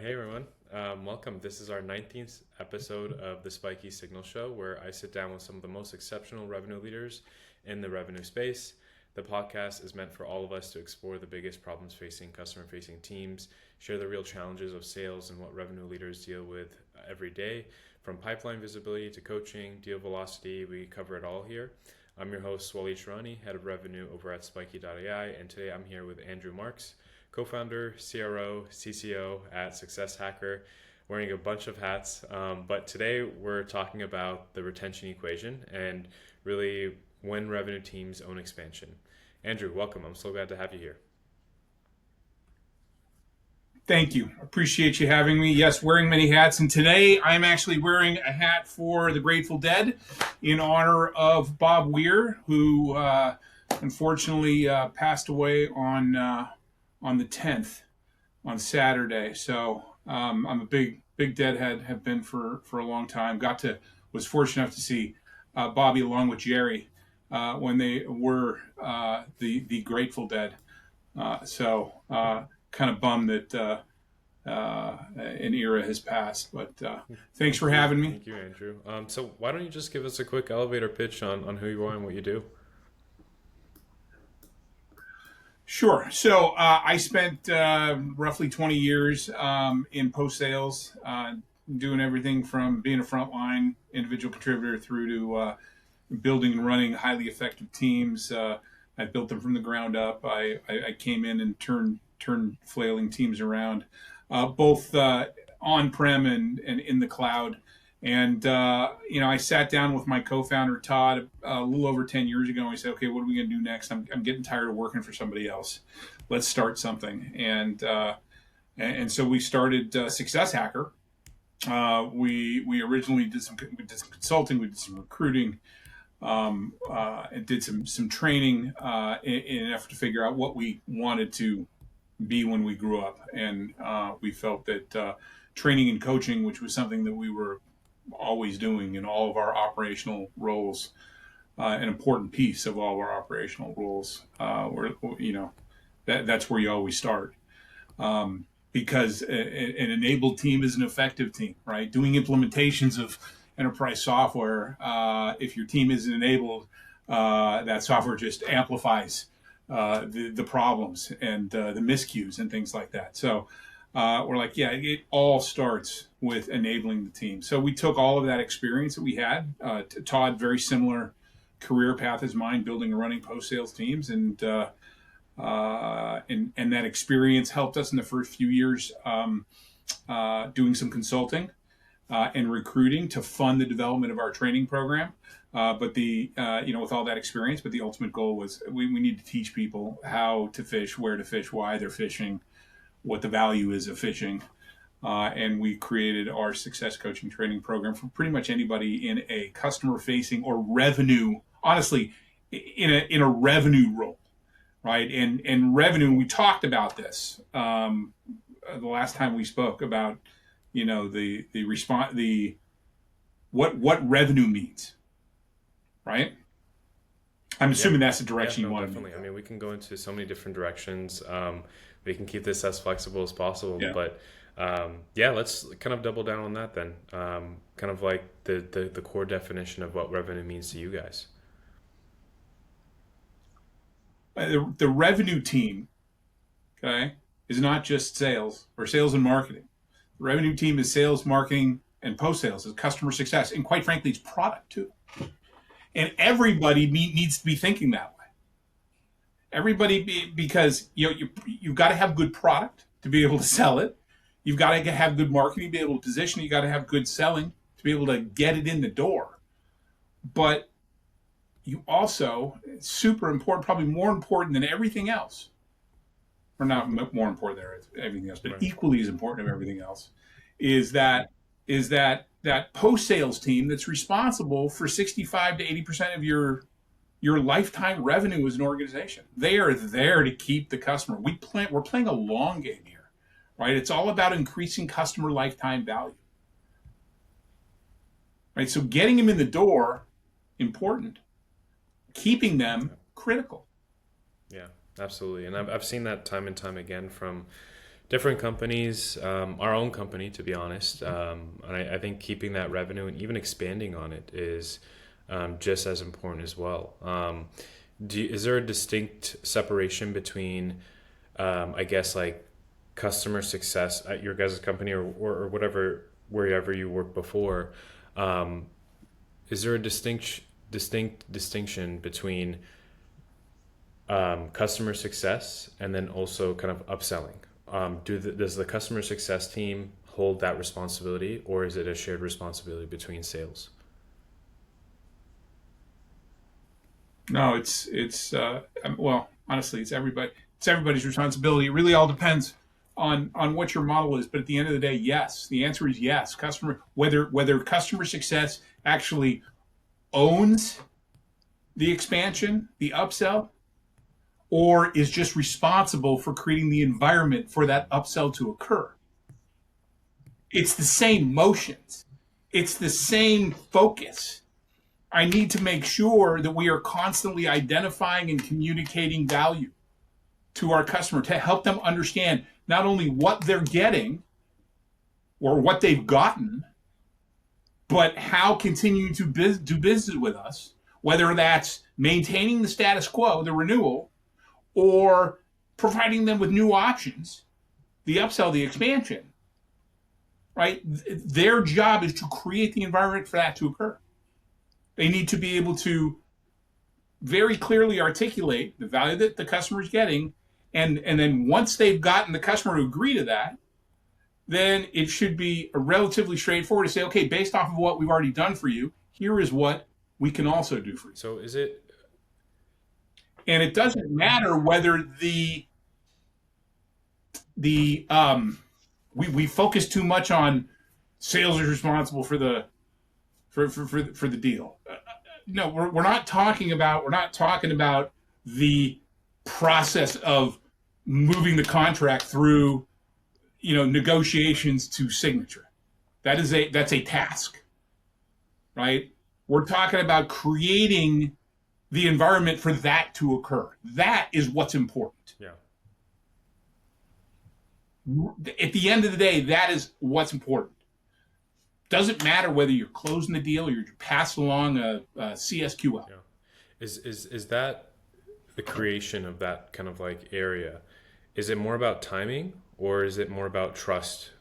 Hey everyone, welcome. This is our 19th episode of the Spiky Signal Show, where I sit down with some of the most exceptional revenue leaders in the revenue space. The podcast is meant for all of us to explore the biggest problems facing customer-facing teams, share the real challenges of sales and what revenue leaders deal with every day. From pipeline visibility to coaching, deal velocity, we cover it all here. I'm your host, Swali Sharani, head of revenue over at Spiky.ai, and today I'm here with Andrew Marks, co-founder, CRO, CCO at Success Hacker, wearing a bunch of hats. But today we're talking about the retention equation and really when revenue teams own expansion. Andrew, welcome. I'm so glad to have you here. Thank you. Appreciate you having me. Yes, wearing many hats. And today I'm actually wearing a hat for the Grateful Dead in honor of Bob Weir, who unfortunately passed away on the 10th, on Saturday. So I'm a big Deadhead, have been for a long time. Was fortunate enough to see Bobby along with Jerry when they were the Grateful Dead. Kind of bummed that an era has passed, but thanks for having me. Thank you, Andrew. So why don't you just give us a quick elevator pitch on who you are and what you do? Sure. So I spent roughly 20 years in post-sales, doing everything from being a frontline individual contributor through to building and running highly effective teams. I built them from the ground up. I came in and turned flailing teams around, both on-prem and in the cloud. And, I sat down with my co-founder, Todd, a little over 10 years ago, and we said, okay, what are we going to do next? I'm getting tired of working for somebody else. Let's start something. And so we started Success Hacker. We originally did some consulting, we did some recruiting, and did some training in an effort to figure out what we wanted to be when we grew up. And we felt that training and coaching, which was something that we were always doing in all of our operational roles, an important piece of all of our operational roles, that's where you always start. Because an enabled team is an effective team, right? Doing implementations of enterprise software, if your team isn't enabled, that software just amplifies the problems and the miscues and things like that. So we're like, yeah, it all starts with enabling the team. So we took all of that experience that we had. Todd, very similar career path as mine, building and running post-sales teams, and that experience helped us in the first few years doing some consulting and recruiting to fund the development of our training program. But with all that experience, but the ultimate goal was we need to teach people how to fish, where to fish, why they're fishing, what the value is of fishing. And we created our success coaching training program for pretty much anybody in a customer facing or revenue, honestly, in a revenue role, right? And revenue, we talked about this the last time we spoke about, what revenue means, right? I'm assuming that's the direction you want definitely. To move. I mean, we can go into so many different directions. We can keep this as flexible as possible, but let's kind of double down on that then. Kind of like the core definition of what revenue means to you guys. The revenue team, okay, is not just sales or sales and marketing. The revenue team is sales, marketing, and post-sales, is customer success, and quite frankly, it's product too. And everybody needs to be thinking that way. Everybody, because you've got to have good product to be able to sell it. You've got to have good marketing to be able to position it. You got to have good selling to be able to get it in the door. But you also, it's super important, probably more important than everything else, or not more important than everything else, but equally as important than everything else, is that post-sales team that's responsible for 65 to 80% of your lifetime revenue as an organization. They are there to keep the customer. We're playing a long game here, right? It's all about increasing customer lifetime value, right? So getting them in the door, important. Keeping them, critical. Yeah, absolutely. And I've seen that time and time again from different companies, our own company, to be honest. And I think keeping that revenue and even expanding on it is just as important as well. Is there a distinct separation between, I guess, like customer success at your guys' company or whatever, wherever you worked before? Is there a distinct distinction between customer success and then also kind of upselling? Does the customer success team hold that responsibility, or is it a shared responsibility between sales? No, well, honestly, it's everybody's responsibility. It really all depends on what your model is. But at the end of the day, yes, the answer is yes. Whether customer success actually owns the expansion, the upsell, or is just responsible for creating the environment for that upsell to occur. It's the same motions. It's the same focus. I need to make sure that we are constantly identifying and communicating value to our customer to help them understand not only what they're getting or what they've gotten, but how continuing to do business with us, whether that's maintaining the status quo, the renewal, or providing them with new options, the upsell, the expansion, right? Their job is to create the environment for that to occur. They need to be able to very clearly articulate the value that the customer is getting. And then once they've gotten the customer to agree to that, then it should be a relatively straightforward to say, okay, based off of what we've already done for you, here is what we can also do for you. So is it? And it doesn't matter whether we focus too much on sales is responsible for the deal. No, we're not talking about the process of moving the contract through, negotiations to signature. That's a task, right? We're talking about creating the environment for that to occur. That is what's important. Yeah. At the end of the day, that is what's important. Doesn't matter whether you're closing the deal or you're passing along a CSQL. Yeah. Is that the creation of that kind of like area? Is it more about timing, or is it more about trust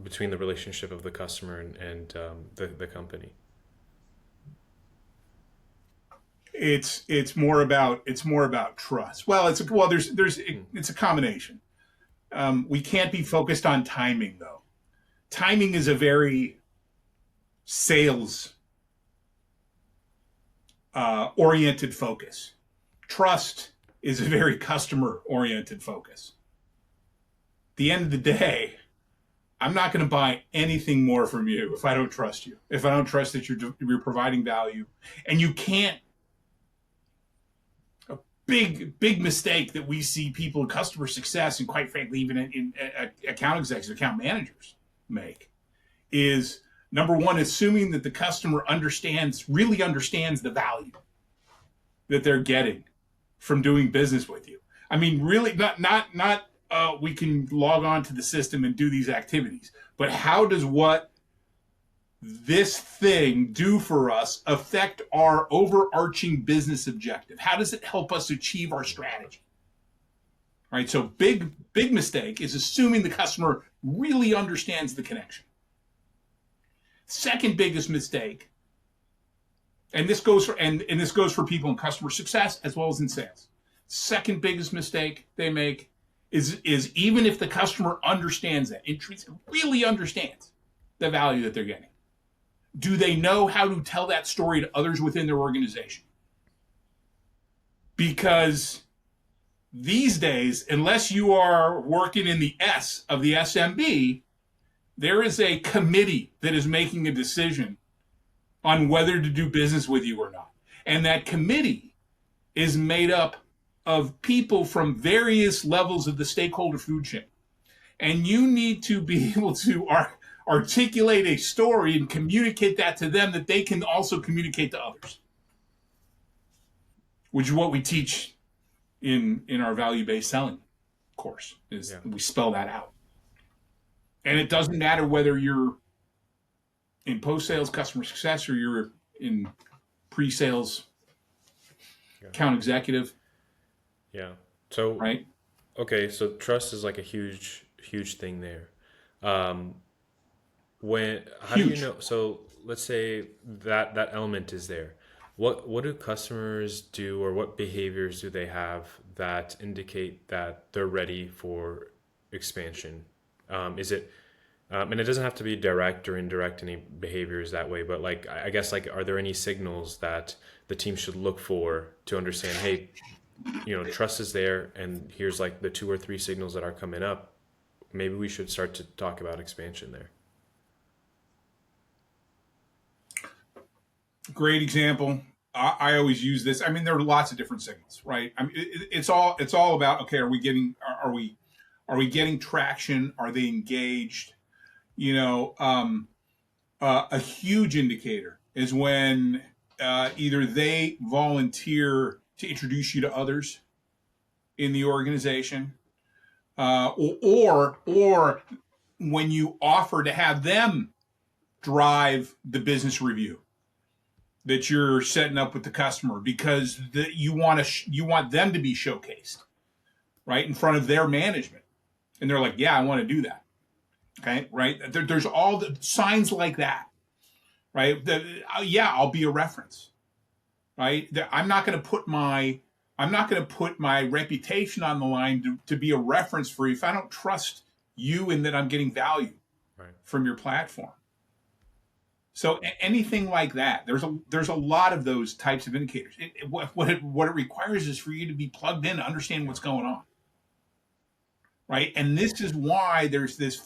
between the relationship of the customer and the company? It's more about trust. Well, it's a combination. We can't be focused on timing though. Timing is a very sales oriented focus. Trust is a very customer oriented focus. At the end of the day, I'm not going to buy anything more from you if I don't trust you. If I don't trust that you're providing value, and you can't. A big mistake that we see people in customer success, and quite frankly, even in account executives, account managers make, is number one, assuming that the customer really understands the value that they're getting from doing business with you. I mean, really, not we can log on to the system and do these activities, but how does what this thing do for us affect our overarching business objective? How does it help us achieve our strategy? Right. So big mistake is assuming the customer really understands the connection. Second biggest mistake, and this goes for people in customer success as well as in sales. Second biggest mistake they make is even if the customer understands that, really understands the value that they're getting, do they know how to tell that story to others within their organization? Because these days, unless you are working in the S of the SMB, there is a committee that is making a decision on whether to do business with you or not. And that committee is made up of people from various levels of the stakeholder food chain. And you need to be able to articulate a story and communicate that to them that they can also communicate to others, which is what we teach in our value-based selling course, is Yeah. we spell that out. And it doesn't matter whether you're in post-sales customer success or you're in pre-sales Yeah. account executive, Yeah. So, right? okay, so trust is like a huge thing there. Um, how do you Huge. know? So let's say that element is there. What do customers do, or what behaviors do they have that indicate that they're ready for expansion? Is it, and it doesn't have to be direct or indirect, any behaviors that way, but like, I guess, like, are there any signals that the team should look for to understand, hey, trust is there, and here's like the two or three signals that are coming up. Maybe we should start to talk about expansion there. Great example. I always use this. I mean, there are lots of different signals, right? I mean, it's all about, okay, are we getting traction? Are they engaged? A huge indicator is when either they volunteer to introduce you to others in the organization, or when you offer to have them drive the business review that you're setting up with the customer, because you want them to be showcased right in front of their management, and they're like, yeah, I want to do that. Okay, right? There's all the signs like that, right? Yeah, I'll be a reference, right? I'm not going to put my reputation on the line to be a reference for you if I don't trust you and that I'm getting value Right. from your platform. So anything like that, there's a lot of those types of indicators. What it requires is for you to be plugged in to understand what's going on, right? And this is why there's this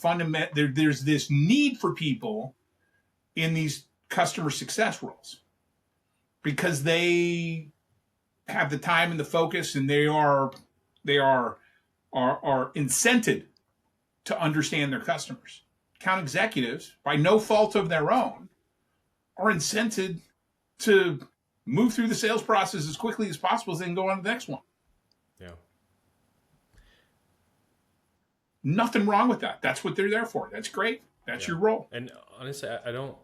there's this need for people in these customer success roles, because they have the time and the focus, and they are incented to understand their customers. Account executives, by no fault of their own, are incented to move through the sales process as quickly as possible so they can go on to the next one. Yeah. Nothing wrong with that. That's what they're there for. That's great. That's your role. And honestly, I don't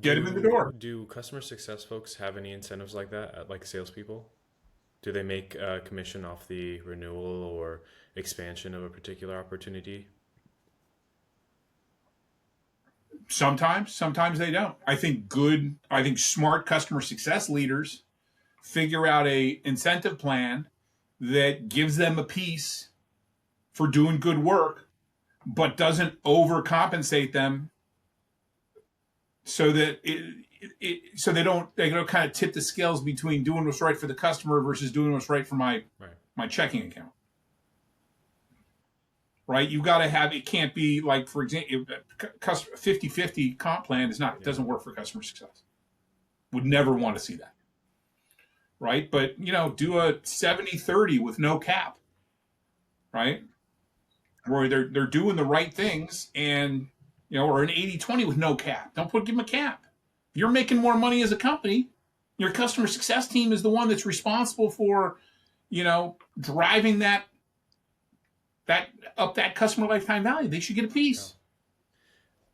Get them in the door. Do customer success folks have any incentives like that, like salespeople? Do they make a commission off the renewal or expansion of a particular opportunity? Sometimes they don't. I think smart customer success leaders figure out a incentive plan that gives them a piece for doing good work, but doesn't overcompensate them, so that so they don't kind of tip the scales between doing what's right for the customer versus doing what's right for my checking account. Right? You got to have, it can't be like, for example, 50-50 comp plan it doesn't work for customer success. Would never want to see that. Right? But, do a 70-30 with no cap. Right? Where they're doing the right things, and, or an 80-20 with no cap. Give them a cap. If you're making more money as a company, your customer success team is the one that's responsible for, driving that up that customer lifetime value. They should get a piece.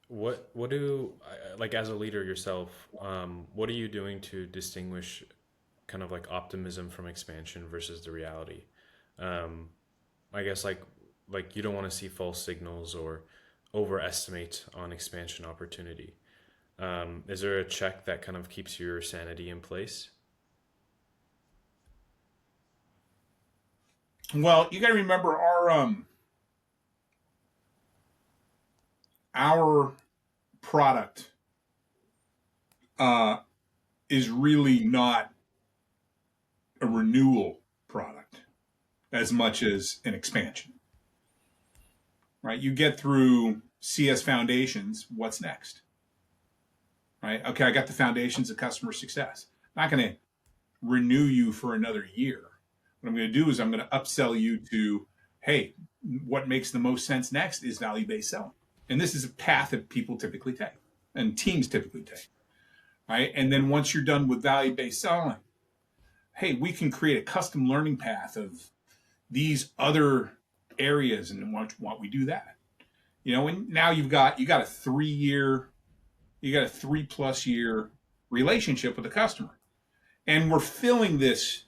What do, like, as a leader yourself, what are you doing to distinguish kind of like optimism from expansion versus the reality? I guess like you don't want to see false signals or overestimate on expansion opportunity. Is there a check that kind of keeps your sanity in place? Well, you got to remember our product is really not a renewal product as much as an expansion. Right? You get through CS Foundations, what's next? Right? Okay, I got the foundations of customer success. I'm not going to renew you for another year. What I'm going to do is I'm going to upsell you to, hey, what makes the most sense next is value-based selling. And this is a path that people typically take and teams typically take, right? And then once you're done with value-based selling, hey, we can create a custom learning path of, these other areas, and why don't we do that? And now you got a 3 year, you got a 3+ year relationship with the customer, and we're filling this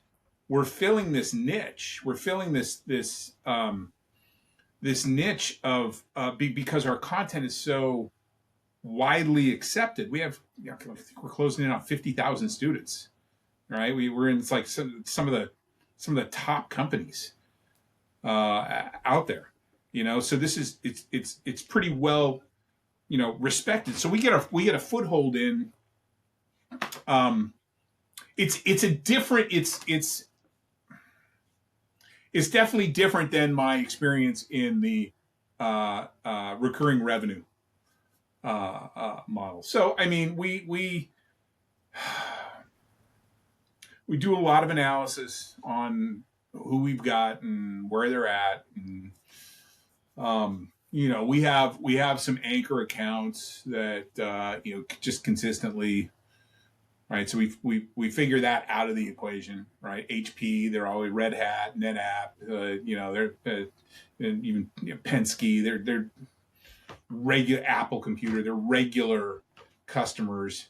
niche. We're filling this niche of because our content is so widely accepted. We're closing in on 50,000 students, right? We're in, it's like some of the top companies out there, so this is it's pretty well respected. So we get a foothold in. It's a different, it's definitely different than my experience in the recurring revenue model. So I mean, we do a lot of analysis on who we've got and where they're at, and we have some anchor accounts that just consistently. Right, so we figure that out of the equation, right? HP, they're always Red Hat, NetApp, they're and even Penske, they're regular Apple Computer, they're regular customers,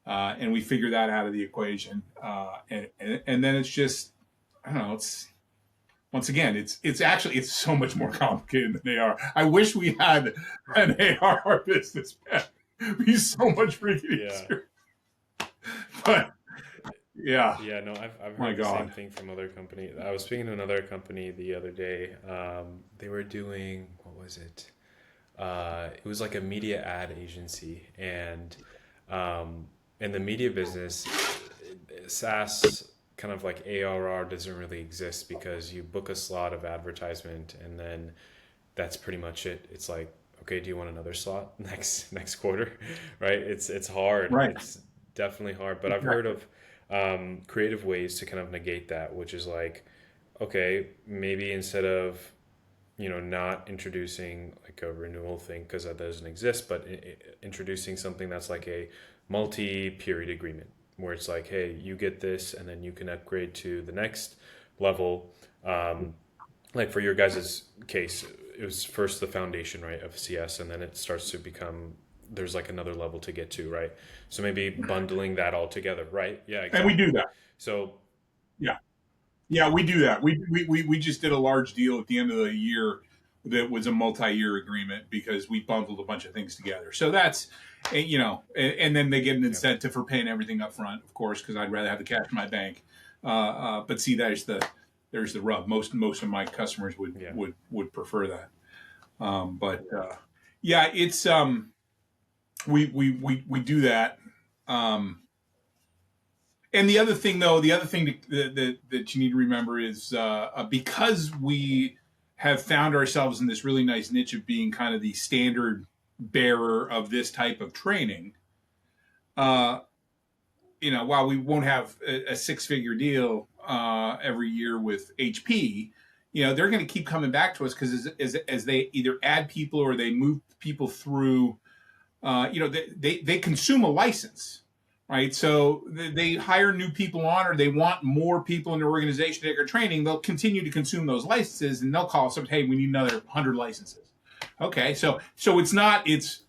and we figure that out of the equation, and then it's just, I don't know, it's once again, it's actually so much more complicated than AR. I wish we had an AR business, man. It'd be so much freaking easier. But no, I've heard the same thing from other companies. I was speaking to another company the other day. They were doing, what was it? It was like a media ad agency, and in the media business, SaaS kind of like ARR doesn't really exist, because you book a slot of advertisement and then that's pretty much it. It's like, okay, do you want another slot next quarter? Right? It's hard. Right. It's definitely hard, but I've heard of creative ways to kind of negate that, which is like, okay, maybe instead of not introducing like a renewal thing, because that doesn't exist, but introducing something that's like a multi-period agreement, where it's like, hey, you get this and then you can upgrade to the next level. Like for your guys' case, it was first the foundation, right, of CS, and then it starts to become, there's like another level to get to, right? So maybe bundling that all together, right? Yeah, exactly. And we do that. So yeah, we do that. We just did a large deal at the end of the year that was a multi-year agreement, because we bundled a bunch of things together. So that's, and then they get an incentive for paying everything up front, of course, because I'd rather have the cash in my bank. But see, there's the rub. Most of my customers would prefer that. It's we do that. And the other thing that you need to remember is because we have found ourselves in this really nice niche of being kind of the standard bearer of this type of training, while we won't have a six-figure deal every year with HP, they're going to keep coming back to us, because as they either add people or they move people through, they consume a license, right? So they hire new people on, or they want more people in their organization to take our training. They'll continue to consume those licenses, and they'll call us up, hey, we need another 100 licenses. Okay, so it's not, it's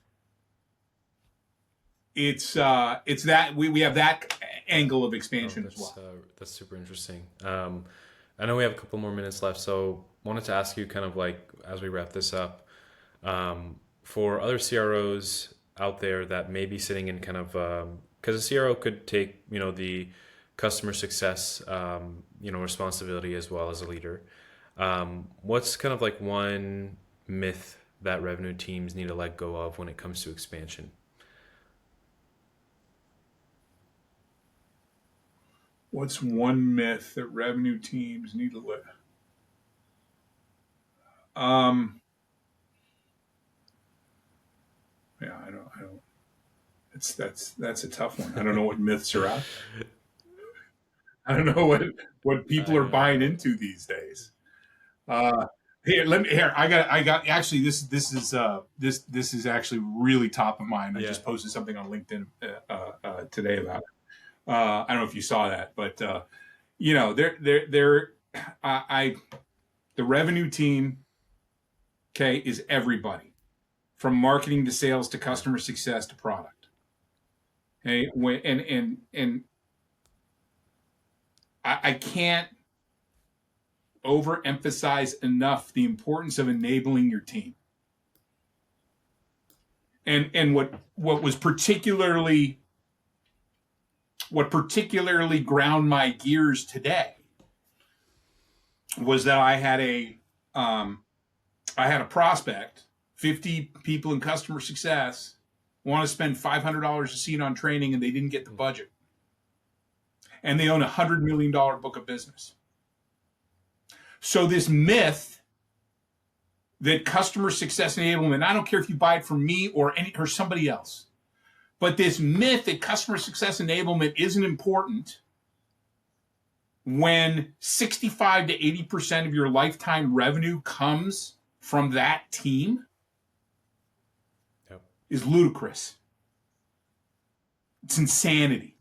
that we have that angle of expansion as well. That's super interesting. I know we have a couple more minutes left, so wanted to ask you, kind of like as we wrap this up, for other CROs out there that may be sitting in kind of, because a CRO could take the customer success responsibility as well as a leader. What's kind of like one myth that revenue teams need to let go of when it comes to expansion? What's one myth that revenue teams need to let? I don't. That's a tough one. I don't know what myths are out there. I don't know what people are buying into these days. I got actually this is actually really top of mind. I just posted something on LinkedIn today about it. I don't know if you saw that, but The revenue team, okay, is everybody from marketing to sales to customer success to product. Okay, and I can't overemphasize enough the importance of enabling your team. And what particularly ground my gears today was that I had a prospect, 50 people in customer success, want to spend $500 a seat on training, and they didn't get the budget. And they own a $100 million book of business. So this myth that customer success enablement, I don't care if you buy it from me or somebody else, but this myth that customer success enablement isn't important when 65 to 80% of your lifetime revenue comes from that team is ludicrous. It's insanity.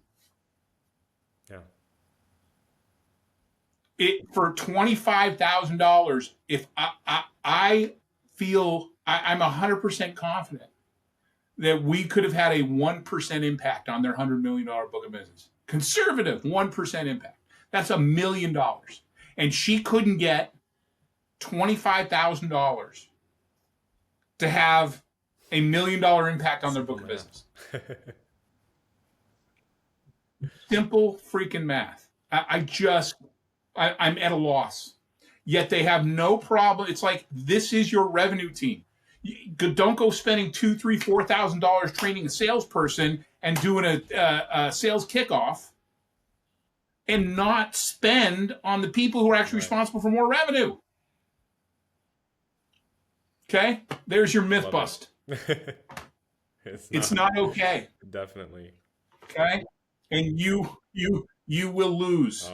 For $25,000, if I feel I'm 100% confident that we could have had a 1% impact on their $100 million book of business. Conservative 1% impact. That's $1 million. And she couldn't get $25,000 to have $1 million impact on their book of business. Simple freaking math. I'm at a loss. Yet they have no problem. It's like, this is your revenue team. Don't go spending $2,000, $3,000, $4,000 training a salesperson and doing a sales kickoff, and not spend on the people who are actually responsible for more revenue. Okay, there's your myth bust. It's not okay. Definitely. Okay, and you will lose.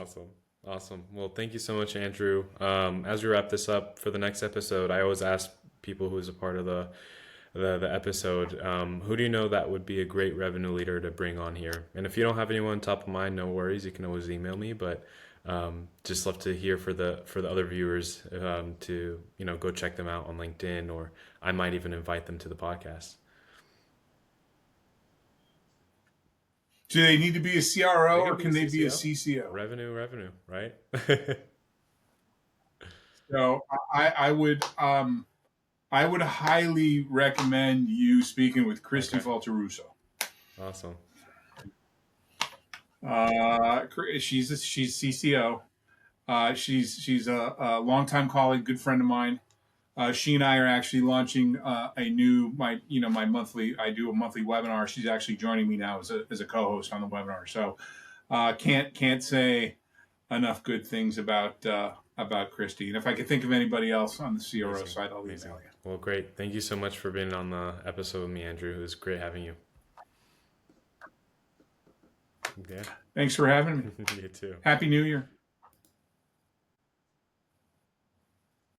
Awesome. Well, thank you so much, Andrew. As we wrap this up for the next episode, I always ask people who's a part of the episode, who do you know that would be a great revenue leader to bring on here? And if you don't have anyone top of mind, no worries. You can always email me. But just love to hear for the other viewers to go check them out on LinkedIn, or I might even invite them to the podcast. Do they need to be a CRO, or can they be a CCO? Revenue, right? So I would highly recommend you speaking with Christy Falterusso. Awesome. She's CCO. She's a longtime colleague, good friend of mine. She and I are actually launching my monthly. I do a monthly webinar. She's actually joining me now as a co-host on the webinar. So can't say enough good things about Christy. And if I could think of anybody else on the CRO side, I'll email you. Well, great. Thank you so much for being on the episode with me, Andrew. It was great having you. Yeah. Thanks for having me. You too. Happy New Year.